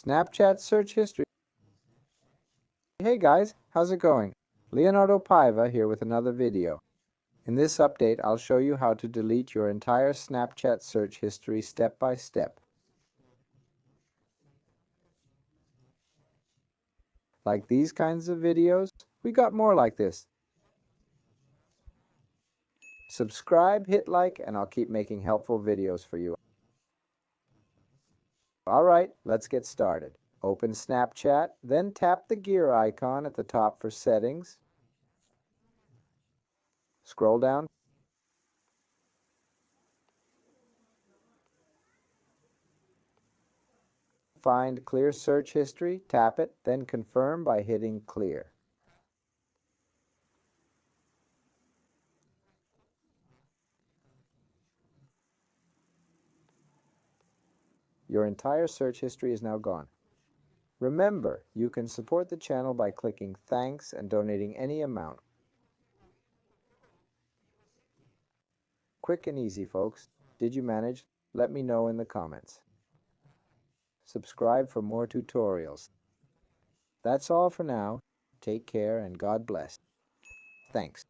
Snapchat search history. Hey guys, how's it going? Leonardo Paiva here with another video. In this update, I'll show you how to delete your entire Snapchat search history step by step. Like these kinds of videos, we got more like this. Subscribe, hit like, and I'll keep making helpful videos for you. Alright, let's get started. Open Snapchat, then tap the gear icon at the top for settings. Scroll down. Find Clear Search History, tap it, then confirm by hitting Clear. Your entire search history is now gone. Remember, you can support the channel by clicking Thanks and donating any amount. Quick and easy, folks. Did you manage? Let me know in the comments. Subscribe for more tutorials. That's all for now. Take care and God bless. Thanks.